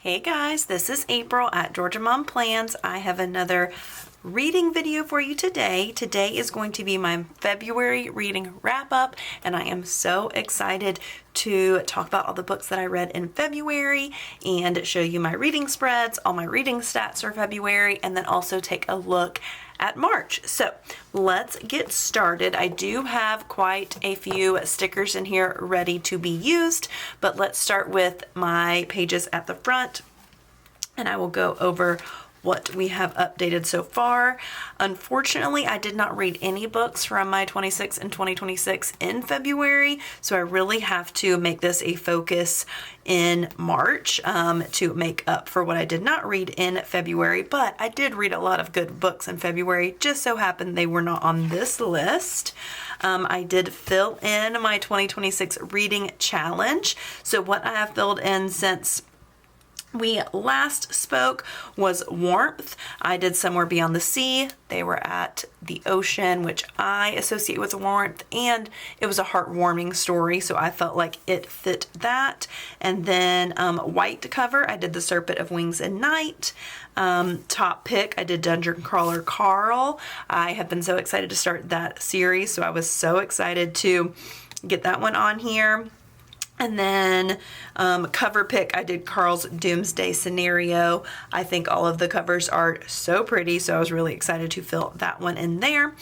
Hey guys, this is April at Georgia Mom Plans. I have another reading video for you today. Today is going to be my February reading wrap up, and I am so excited to talk about all the books that I read in February and show you my reading spreads, all my reading stats for February, and then also take a look at March. So let's get started. I do have quite a few stickers in here ready to be used, but let's start with my pages at the front, and I will go over what we have updated so far. Unfortunately, I did not read any books from my 26 and 2026 in February, so I really have to make this a focus in March to make up for what I did not read in February, but I did read a lot of good books in February. Just so happened they were not on this list. I did fill in my 2026 reading challenge. So what I have filled in since we last spoke was Warmth. I did Somewhere Beyond the Sea. They were at the ocean, which I associate with warmth, and it was a heartwarming story, so I felt like it fit that. And then White cover, I did The Serpent of Wings and Night. Top pick, I did Dungeon Crawler Carl. I have been so excited to start that series, so I was so excited to get that one on here. And then cover pick, I did Carl's Doomsday Scenario. I think all of the covers are so pretty, so I was really excited to fill that one in there.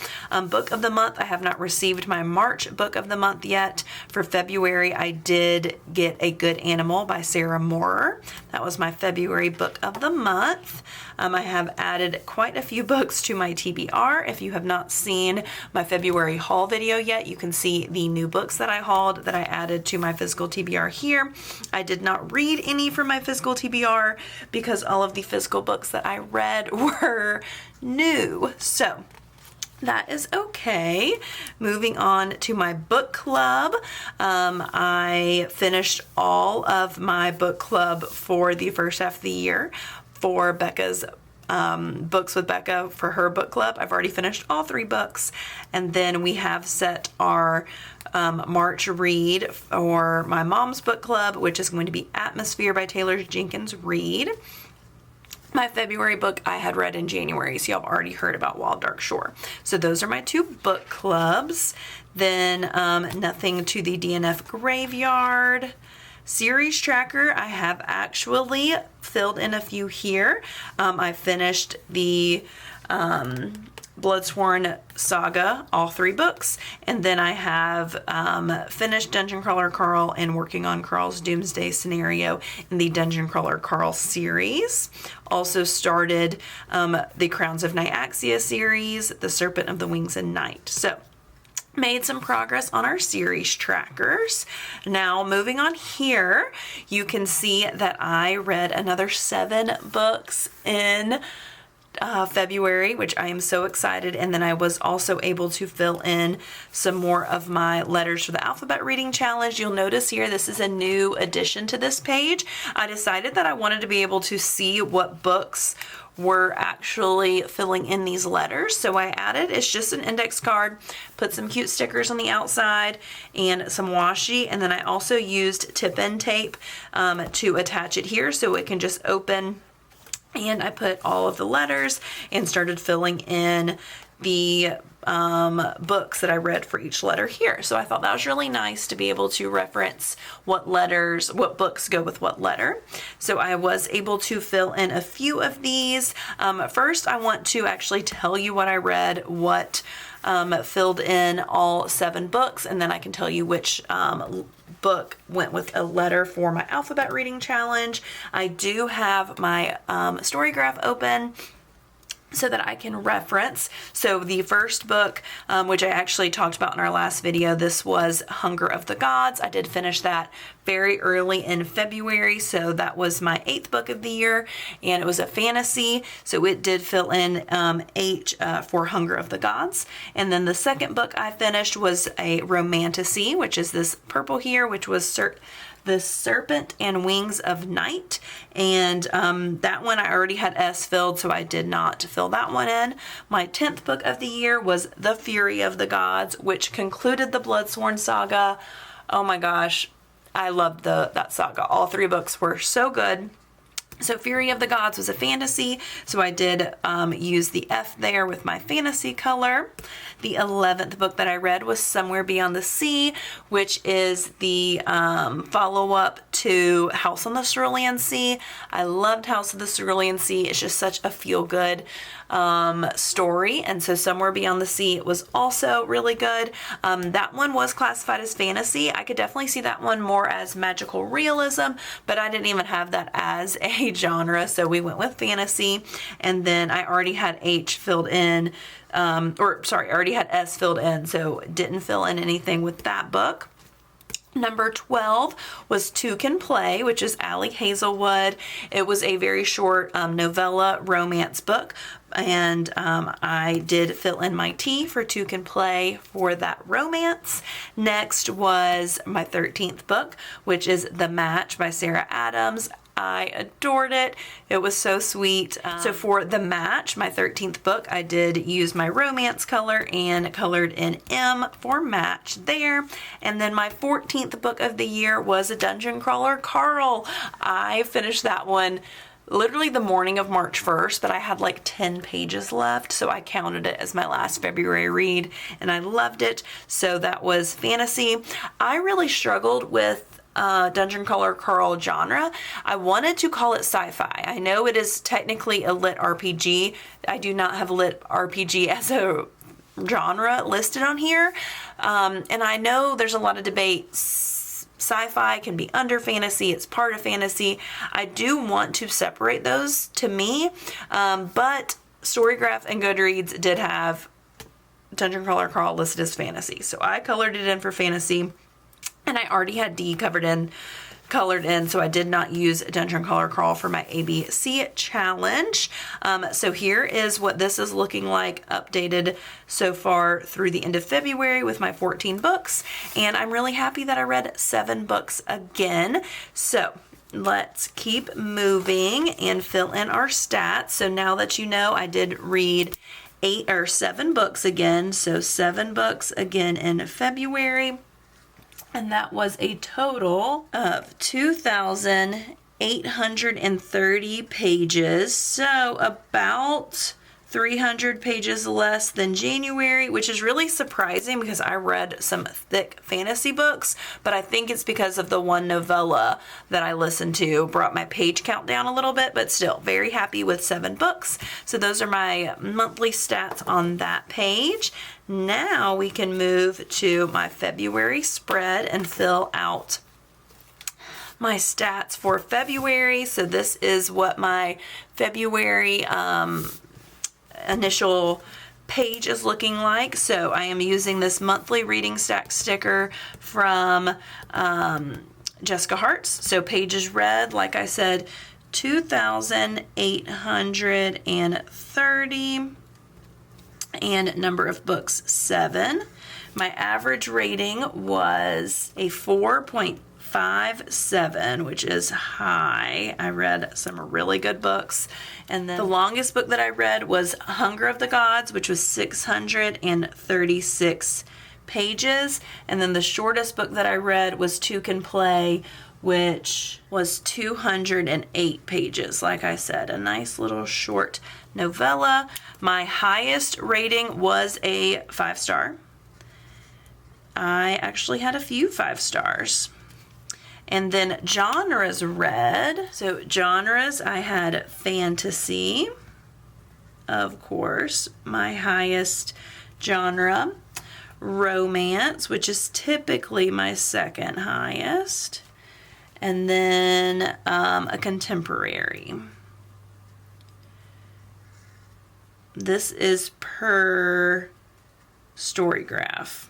Book of the month, I have not received my March book of the month yet. For February, I did get A Good Animal by Sarah Moorer. That was my February book of the month. I have added quite a few books to my TBR. If you have not seen my February haul video yet, you can see the new books that I hauled that I added to my physical TBR here. I did not read any from my physical TBR because all of the physical books that I read were new. So that is okay. Moving on to my book club. I finished all of my book club for the first half of the year for Becca's Books with Becca for her book club. I've already finished all 3 books, and then we have set our March read for my mom's book club, which is going to be Atmosphere by Taylor Jenkins Reid. My February book I had read in January, so y'all have already heard about Wild Dark Shore. So those are my 2 book clubs. Then Nothing to the DNF Graveyard. Series tracker, I have actually filled in a few here. I finished the Bloodsworn Saga, all 3 books, and then I have finished Dungeon Crawler Carl and working on Carl's Doomsday Scenario in the Dungeon Crawler Carl series. Also started the Crowns of Nyaxia series, The Serpent of the Wings and Night. So made some progress on our series trackers. Now moving on here, you can see that I read another 7 books in February, which I am so excited, and then I was also able to fill in some more of my letters for the alphabet reading challenge. You'll notice here this is a new addition to this page. I decided that I wanted to be able to see what books were actually filling in these letters, so I added, it's just an index card, put some cute stickers on the outside and some washi, and then I also used tip-in tape to attach it here so it can just open. And I put all of the letters and started filling in the books that I read for each letter here. So I thought that was really nice to be able to reference what books go with what letter. So I was able to fill in a few of these. First, I want to actually tell you what I read, what filled in all 7 books, and then I can tell you which book went with a letter for my alphabet reading challenge. I do have my story graph open so that I can reference. So the first book, which I actually talked about in our last video, this was Hunger of the Gods. I did finish that very early in February, so that was my 8th book of the year, and it was a fantasy, so it did fill in H for Hunger of the Gods. And then the second book I finished was a romantasy, which is this purple here, which was The Serpent and Wings of Night, and that one I already had S filled, so I did not fill that one in. My 10th book of the year was The Fury of the Gods, which concluded the Bloodsworn Saga. Oh my gosh, I loved that saga. All 3 books were so good. So Fury of the Gods was a fantasy, so I did use the F there with my fantasy color. The 11th book that I read was Somewhere Beyond the Sea, which is the follow-up to House on the Cerulean Sea. I loved House of the Cerulean Sea. It's just such a feel-good story, and so Somewhere Beyond the Sea was also really good. That one was classified as fantasy. I could definitely see that one more as magical realism, but I didn't even have that as a genre, so we went with fantasy. And then I already had H filled in, I already had S filled in, so didn't fill in anything with that book. Number 12 was Two Can Play, which is Allie Hazelwood. It was a very short novella romance book, and I did fill in my T for Two Can Play for that romance. Next was my 13th book, which is The Match by Sarah Adams. I adored it. It was so sweet. So for The Match, my 13th book, I did use my romance color and colored in M for match there. And then my 14th book of the year was a Dungeon Crawler, Carl. I finished that one literally the morning of March 1st, but I had like 10 pages left, so I counted it as my last February read, and I loved it. So that was fantasy. I really struggled with Dungeon Crawler Carl genre. I wanted to call it sci-fi. I know it is technically a lit RPG. I do not have lit RPG as a genre listed on here. And I know there's a lot of debate. Sci-fi can be under fantasy. It's part of fantasy. I do want to separate those to me. But Storygraph and Goodreads did have Dungeon Crawler Carl listed as fantasy. So I colored it in for fantasy. And I already had D colored in, so I did not use Dungeon Crawler Carl for my ABC challenge. So here is what this is looking like updated so far through the end of February with my 14 books. And I'm really happy that I read 7 books again. So let's keep moving and fill in our stats. So now that you know, I did read 7 books again. So 7 books again in February. And that was a total of 2,830 pages. So about 300 pages less than January, which is really surprising because I read some thick fantasy books, but I think it's because of the one novella that I listened to brought my page count down a little bit, but still very happy with 7 books. So those are my monthly stats on that page. Now we can move to my February spread and fill out my stats for February. So this is what my February initial page is looking like. So I am using this monthly reading stack sticker from Jessica Hart's. So pages read, like I said, 2,830, and number of books 7. My average rating was a 4.57, which is high. I read some really good books. And then the longest book that I read was Hunger of the Gods, which was 636 pages. And then the shortest book that I read was Two Can Play, which was 208 pages. Like I said, a nice little short novella. My highest rating was a 5-star. I actually had a few 5 stars. And then genres read. So genres, I had fantasy, of course, my highest genre. Romance, which is typically my second highest. And then a contemporary. This is per Storygraph.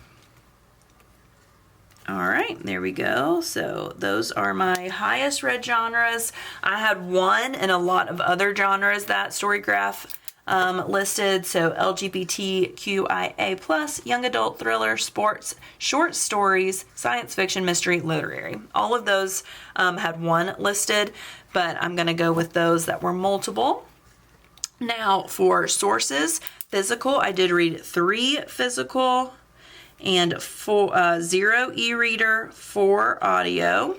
All right, there we go. So those are my highest read genres. I had one and a lot of other genres that Storygraph listed. So LGBTQIA+, young adult, thriller, sports, short stories, science fiction, mystery, literary. All of those had one listed, but I'm going to go with those that were multiple. Now for sources, physical, I did read 3 physical and 0 e-reader, 4 audio.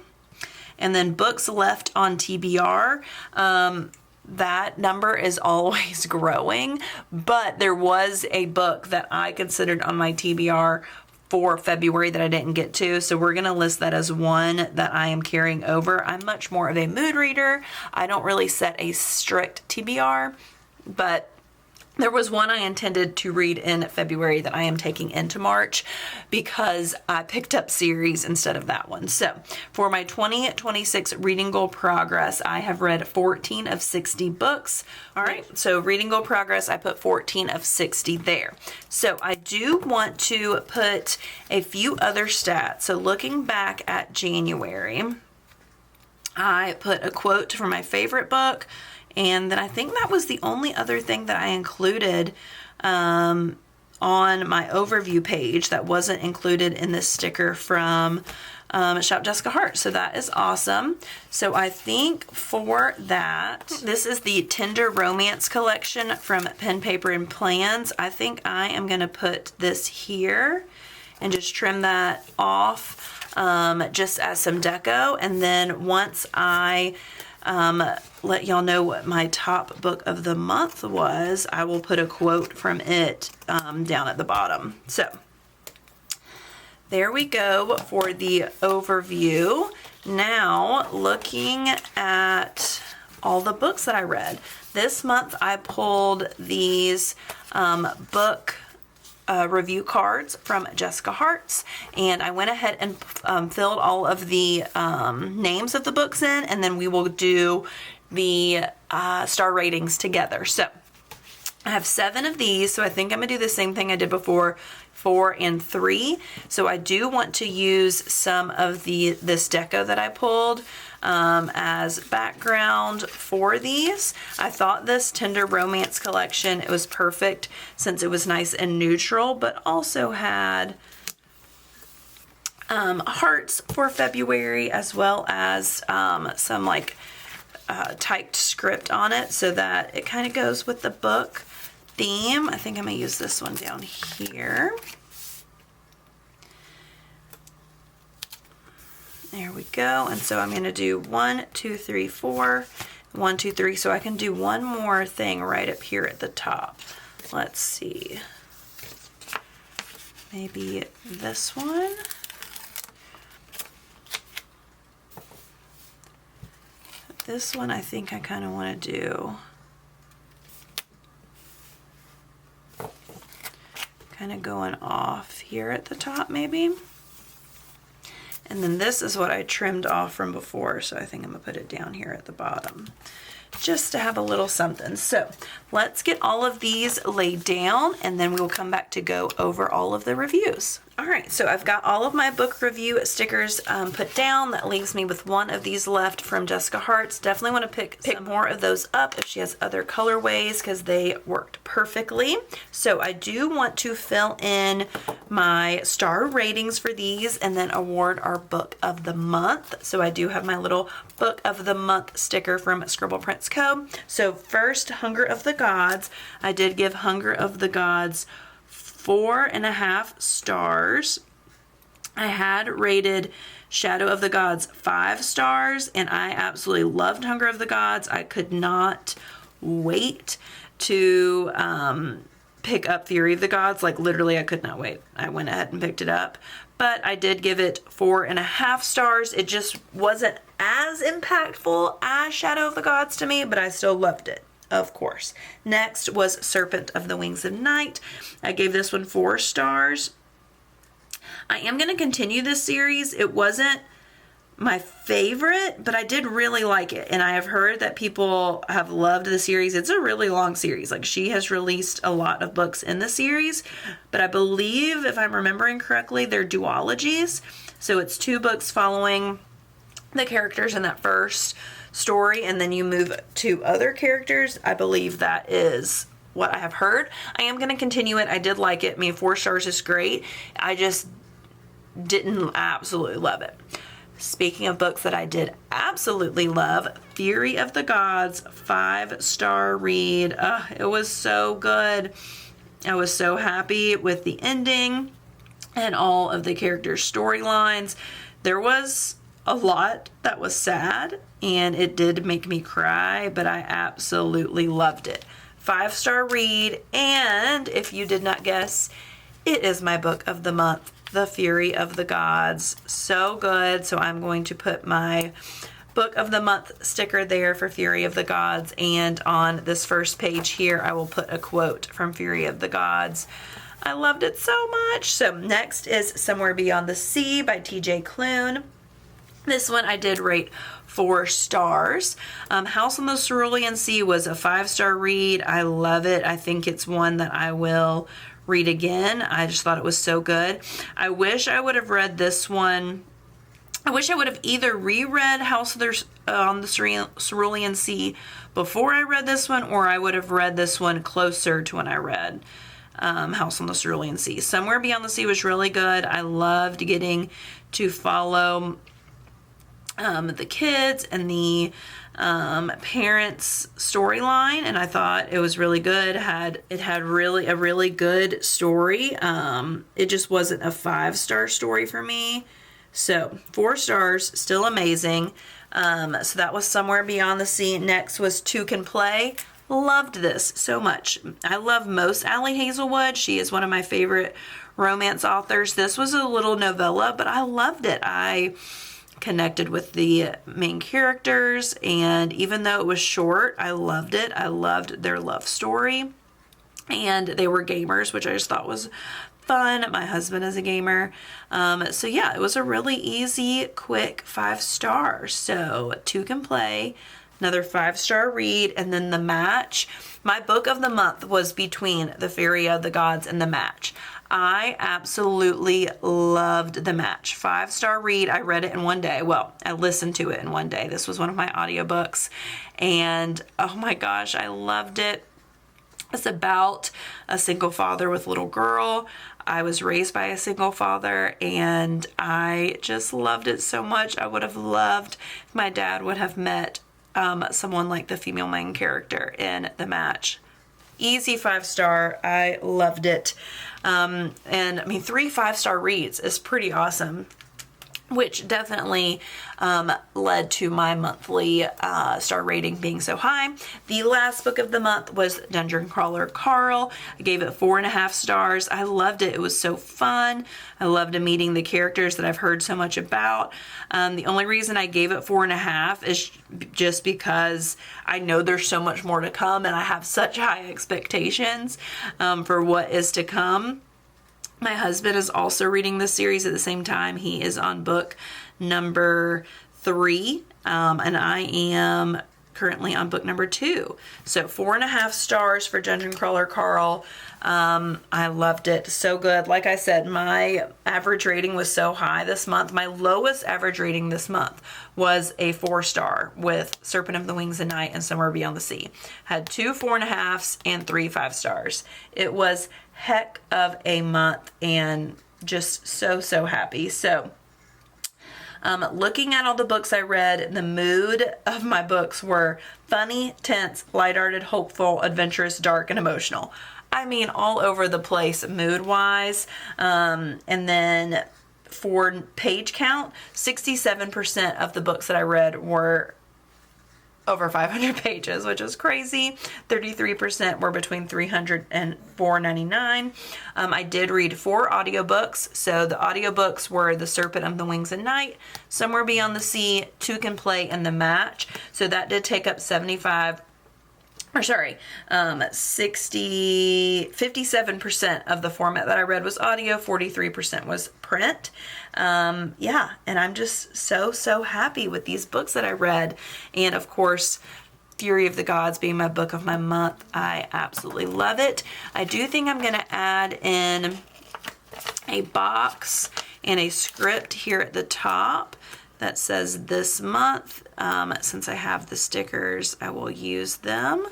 And then books left on TBR, that number is always growing, but there was a book that I considered on my TBR for February that I didn't get to, so we're going to list that as one that I am carrying over. I'm much more of a mood reader. I don't really set a strict TBR, but there was one I intended to read in February that I am taking into March because I picked up series instead of that one. So for my 2026 reading goal progress, I have read 14 of 60 books. All right, so reading goal progress, I put 14 of 60 there. So I do want to put a few other stats. So looking back at January, I put a quote from my favorite book, and then I think that was the only other thing that I included on my overview page that wasn't included in this sticker from Shop Jessica Hart. So that is awesome. So I think for that, this is the Tender Romance collection from Pen, Paper, and Plans. I think I am going to put this here and just trim that off just as some deco. And then once I let y'all know what my top book of the month was, I will put a quote from it down at the bottom. So there we go for the overview. Now looking at all the books that I read. This month I pulled these book review cards from Jessica Hart's, and I went ahead and filled all of the names of the books in, and then we will do the star ratings together. So I have 7 of these, so I think I'm gonna do the same thing I did before, 4 and 3. So I do want to use some of this deco that I pulled as background for these. I thought this Tender Romance collection, it was perfect since it was nice and neutral, but also had hearts for February, as well as some like typed script on it, so that it kind of goes with the book theme. I think I'm gonna use this one down here. There we go. And so I'm going to do 1, 2, 3, 4, 1, 2, 3. So I can do one more thing right up here at the top. Let's see. Maybe this one. This one I think I kind of want to do kind of going off here at the top maybe. And then this is what I trimmed off from before, so I think I'm gonna put it down here at the bottom, just to have a little something. So let's get all of these laid down, and then we will come back to go over all of the reviews. All right, so I've got all of my book review stickers put down. That leaves me with one of these left from Jessica Hart's. Definitely want to pick more of those up if she has other colorways, because they worked perfectly. So I do want to fill in my star ratings for these and then award our book of the month. So I do have my little book of the month sticker from Scribble Prints Co. So first, Hunger of the Gods. I did give Hunger of the Gods 4.5 stars. I had rated Shadow of the Gods 5 stars, and I absolutely loved Hunger of the Gods. I could not wait to pick up Fury of the Gods. Like literally I could not wait. I went ahead and picked it up, but I did give it 4.5 stars. It just wasn't as impactful as Shadow of the Gods to me, but I still loved it, of course. Next was Serpent of the Wings of Night. I gave this one 4 stars. I am going to continue this series. It wasn't my favorite, but I did really like it, and I have heard that people have loved the series. It's a really long series. Like, she has released a lot of books in the series, but I believe, if I'm remembering correctly, they're duologies. So it's 2 books following the characters in that first story, and then you move to other characters. I believe that is what I have heard. I am going to continue it. I did like it. I mean, 4 stars is great. I just didn't absolutely love it. Speaking of books that I did absolutely love, Fury of the Gods, 5-star read. It was so good. I was so happy with the ending and all of the characters' storylines. There was a lot that was sad, and it did make me cry, but I absolutely loved it. 5-star read, and if you did not guess, it is my book of the month, The Fury of the Gods. So good. So I'm going to put my book of the month sticker there for Fury of the Gods, and on this first page here I will put a quote from Fury of the Gods. I loved it so much. So next is Somewhere Beyond the Sea by TJ Klune. This one I did rate 4 stars. House on the Cerulean Sea was a 5-star read. I love it. I think it's one that I will read again. I just thought it was so good. I wish I would have read this one. I wish I would have either reread House on the Cerulean Sea before I read this one, or I would have read this one closer to when I read House on the Cerulean Sea. Somewhere Beyond the Sea was really good. I loved getting to follow the kids and the parents' storyline, and I thought it was really good. It had really a really good story. It just wasn't a 5-star story for me. So 4 stars, still amazing. So that was Somewhere Beyond the Sea. Next was Two Can Play. Loved this so much. I love most Allie Hazelwood. She is one of my favorite romance authors. This was a little novella, but I loved it. I connected with the main characters, and even though it was short, I loved it. I loved their love story, and they were gamers, which I just thought was fun. My husband is a gamer. So yeah, it was a really easy, quick 5 stars. So Two Can Play, another 5-star read, and then The Match. My book of the month was between The Fury of the Gods and The Match. I absolutely loved The Match. 5-star read. I read it in one day. Well, I listened to it in one day. This was one of my audiobooks, and oh my gosh, I loved it. It's about a single father with a little girl. I was raised by a single father, and I just loved it so much. I would have loved if my dad would have met someone like the female main character in The Match. Easy 5-star. I loved it. And I mean, 3 5-star reads is pretty awesome, which definitely led to my monthly star rating being so high. The last book of the month was Dungeon Crawler Carl. I gave it 4.5 stars. I loved it. It was so fun. I loved meeting the characters that I've heard so much about. The only reason I gave it 4.5 is just because I know there's so much more to come, and I have such high expectations for what is to come. My husband is also reading this series at the same time. He is on book number 3, and I am currently on book number 2. So 4.5 stars for Dungeon Crawler Carl. I loved it. So good. Like I said, my average rating was so high this month. My lowest average rating this month was a 4-star with Serpent of the Wings and Night and Somewhere Beyond the Sea. Had 2 4.5s and 3 5 stars. It was heck of a month, and just so happy. So looking at all the books I read, the mood of my books were funny, tense, lighthearted, hopeful, adventurous, dark, and emotional. I mean, all over the place mood wise. And then for page count, 67% of the books that I read were over 500 pages, which is crazy. 33% were between 300 and 499. I did read 4 audiobooks. So the audiobooks were The Serpent of the Wings and Night, Somewhere Beyond the Sea, Two Can Play, and The Match. So that did take up 57% of the format that I read was audio, 43% was print. Yeah, and I'm just so happy with these books that I read. And of course, Fury of the Gods being my book of my month, I absolutely love it. I do think I'm going to add in a box and a script here at the top that says this month. Since I have the stickers, I will use them.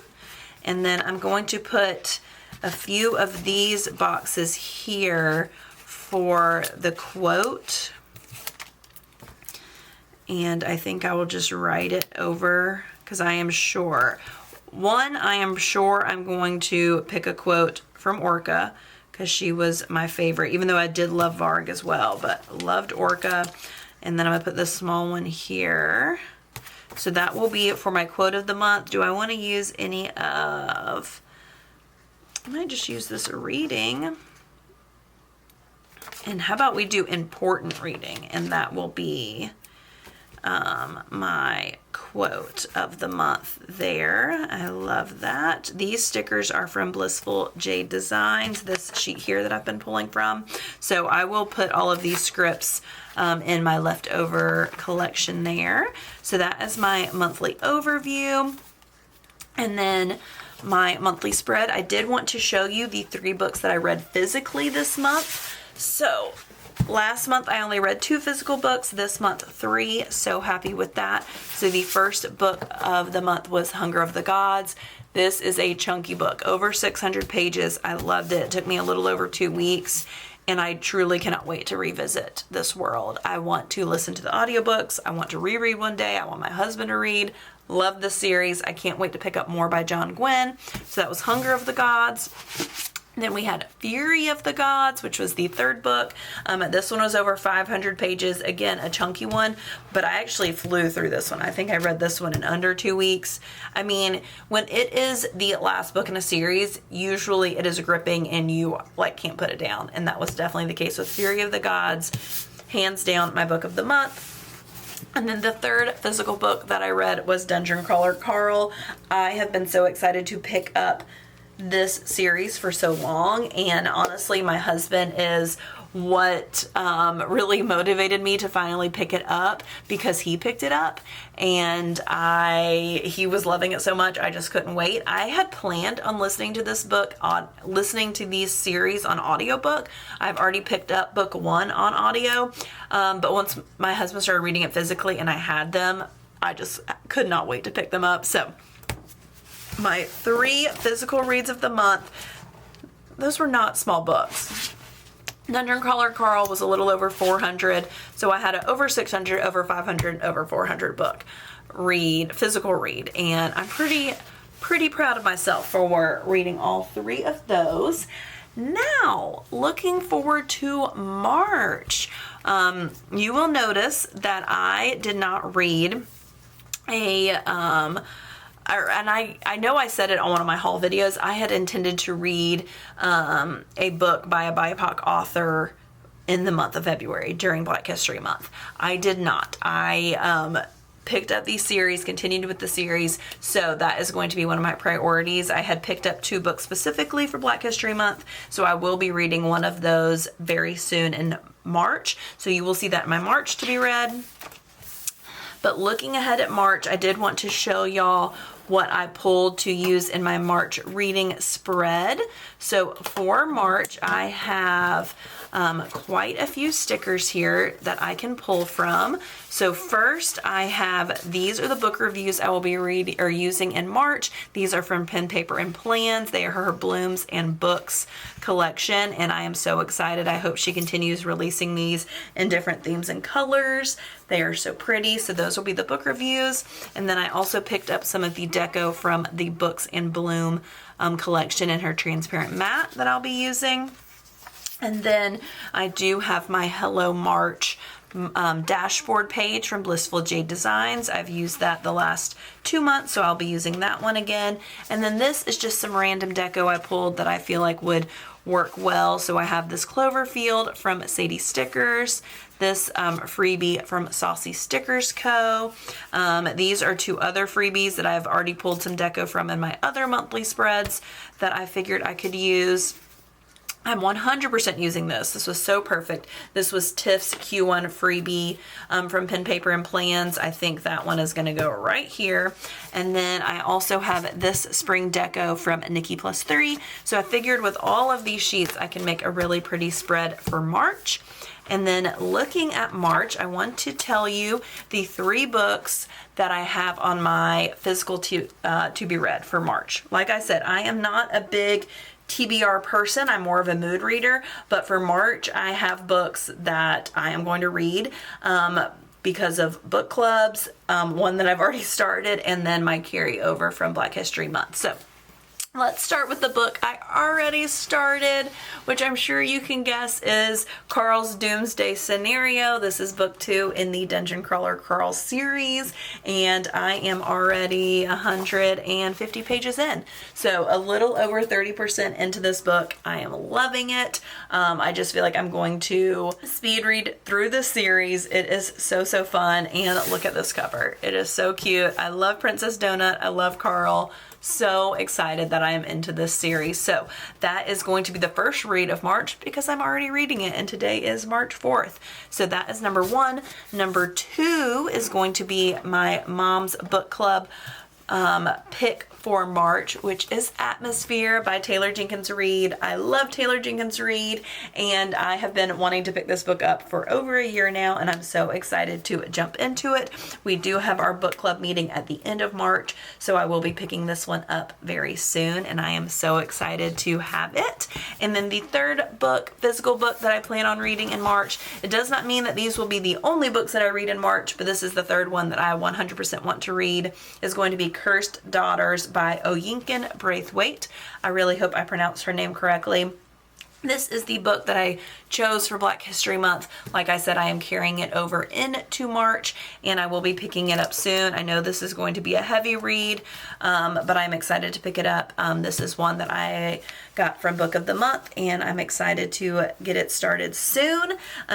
And then I'm going to put a few of these boxes here for the quote. And I think I will just write it over, because I am sure I'm going to pick a quote from Orca, because she was my favorite, even though I did love Varg as well, but loved Orca. And then I'm gonna put this small one here. So that will be it for my quote of the month. Do I want to use any of, I might just use this reading. And how about we do important reading? And that will be my quote of the month there. I love that. These stickers are from Blissful Jade Designs, this sheet here that I've been pulling from. So I will put all of these scripts in my leftover collection there. So that is my monthly overview. And then my monthly spread, I did want to show you the 3 books that I read physically this month. So last month I only read 2 physical books, this month 3, so happy with that. So the first book of the month was Hunger of the Gods. This is a chunky book, over 600 pages. I loved it. It took me a little over 2 weeks, and I truly cannot wait to revisit this world. I want to listen to the audiobooks. I want to reread one day. I want my husband to read. Love the series. I can't wait to pick up more by John Gwynne. So that was Hunger of the Gods. Then we had Fury of the Gods, which was the 3rd book. This one was over 500 pages. Again, a chunky one, but I actually flew through this one. I think I read this one in under 2 weeks. I mean, when it is the last book in a series, usually it is gripping and you like can't put it down. And that was definitely the case with Fury of the Gods. Hands down, my book of the month. And then the 3rd physical book that I read was Dungeon Crawler Carl. I have been so excited to pick up this series for so long, and honestly my husband is what really motivated me to finally pick it up, because he picked it up and he was loving it so much I just couldn't wait. I had planned on listening to this book, listening to these series on audiobook. I've already picked up book 1 on audio, but once my husband started reading it physically and I had them, I just could not wait to pick them up. So my 3 physical reads of the month, those were not small books. Dungeon Crawler Carl was a little over 400, so I had an over 600, over 500, over 400 book physical read, and I'm pretty proud of myself for reading all 3 of those. Now, looking forward to March. You will notice that I did not read and I know I said it on one of my haul videos, I had intended to read a book by a BIPOC author in the month of February during Black History Month. I did not. I picked up these series, continued with the series, so that is going to be one of my priorities. I had picked up 2 books specifically for Black History Month, so I will be reading one of those very soon in March. So you will see that in my March to be read. But looking ahead at March, I did want to show y'all what I pulled to use in my March reading spread. So for March, I have quite a few stickers here that I can pull from. So first I have, these are the book reviews I will be reading or using in March. These are from Pen, Paper, and Plans. They are her Blooms and Books collection, and I am so excited. I hope she continues releasing these in different themes and colors. They are so pretty. So those will be the book reviews. And then I also picked up some of the deco from the Books and Bloom collection in her transparent matte that I'll be using. And then I do have my Hello March dashboard page from Blissful Jade Designs. I've used that the last 2 months, so I'll be using that one again. And then this is just some random deco I pulled that I feel like would work well. So I have this Cloverfield from Sadie Stickers, this freebie from Saucy Stickers Co. These are 2 other freebies that I've already pulled some deco from in my other monthly spreads that I figured I could use. I'm 100% using this. This was so perfect. This was Tiff's Q1 freebie from Pen, Paper, and Plans. I think that one is going to go right here. And then I also have this spring deco from Nikki Plus 3. So I figured with all of these sheets, I can make a really pretty spread for March. And then looking at March, I want to tell you the 3 books that I have on my physical to be read for March. Like I said, I am not a big TBR person. I'm more of a mood reader, but for March I have books that I am going to read because of book clubs, one that I've already started, and then my carryover from Black History Month. So Let's start with the book I already started, which I'm sure you can guess is Carl's Doomsday Scenario. This is book 2 in the Dungeon Crawler Carl series, and I am already 150 pages in. So a little over 30% into this book. I am loving it. I just feel like I'm going to speed read through the series. It is so fun, and look at this cover. It is so cute. I love Princess Donut. I love Carl. So excited that I am into this series. So that is going to be the first read of March because I'm already reading it, and today is March 4th. So that is number 1. Number 2 is going to be my mom's book club pick for March, which is Atmosphere by Taylor Jenkins Reid. I love Taylor Jenkins Reid, and I have been wanting to pick this book up for over a year now, and I'm so excited to jump into it. We do have our book club meeting at the end of March, so I will be picking this one up very soon, and I am so excited to have it. And then the third book, physical book that I plan on reading in March, it does not mean that these will be the only books that I read in March, but this is the third one that I 100% want to read, is going to be Cursed Daughters by Oyinkan Braithwaite. I really hope I pronounced her name correctly. This is the book that I chose for Black History Month. Like I said, I am carrying it over into March, and I will be picking it up soon. I know this is going to be a heavy read, but I'm excited to pick it up. This is one that I got from Book of the Month, and I'm excited to get it started soon.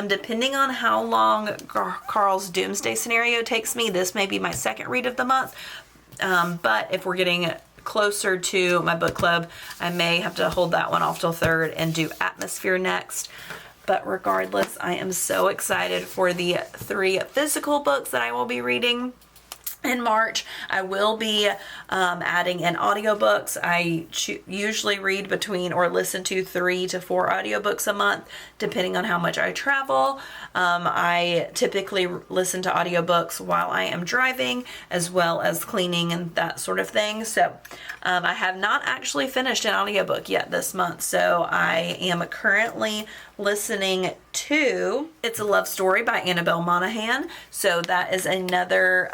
Depending on how long Carl's Doomsday Scenario takes me, this may be my second read of the month. But if we're getting closer to my book club, I may have to hold that one off till third and do Atmosphere next. But regardless, I am so excited for the 3 physical books that I will be reading in March. I will be adding in audiobooks. I usually read between or listen to 3 to 4 audiobooks a month, depending on how much I travel. I typically listen to audiobooks while I am driving, as well as cleaning and that sort of thing. So I have not actually finished an audiobook yet this month. So I am currently listening to It's a Love Story by Annabelle Monaghan. So that is another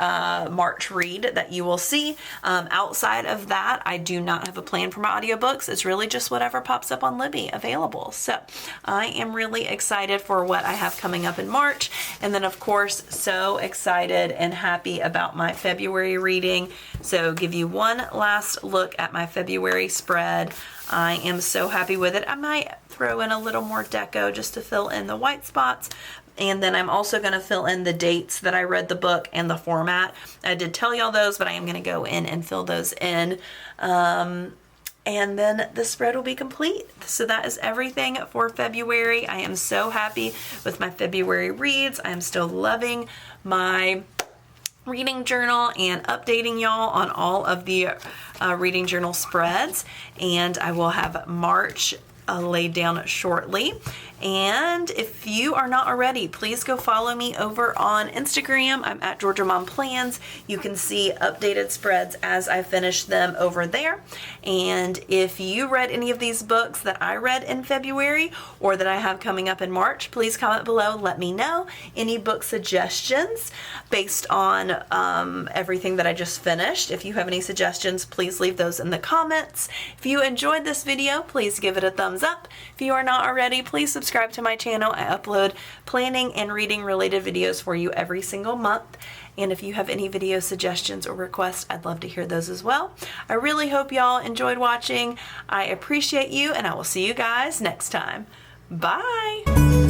March read that you will see. Outside of that, I do not have a plan for my audiobooks. It's really just whatever pops up on Libby available. So I am really excited for what I have coming up in March. And then of course, so excited and happy about my February reading. So give you one last look at my February spread. I am so happy with it. I might throw in a little more deco just to fill in the white spots. And then I'm also going to fill in the dates that I read the book and the format. I did tell y'all those, but I am going to go in and fill those in. And then the spread will be complete. So that is everything for February. I am so happy with my February reads. I am still loving my reading journal and updating y'all on all of the reading journal spreads. And I will have March laid down shortly. And if you are not already, please go follow me over on Instagram. I'm at Georgia Mom Plans. You can see updated spreads as I finish them over there. And if you read any of these books that I read in February or that I have coming up in March, please comment below. Let me know any book suggestions based on everything that I just finished. If you have any suggestions, please leave those in the comments. If you enjoyed this video, please give it a thumbs up. If you are not already, please subscribe to my channel. I upload planning and reading related videos for you every single month. And if you have any video suggestions or requests, I'd love to hear those as well. I really hope y'all enjoyed watching. I appreciate you, and I will see you guys next time. Bye!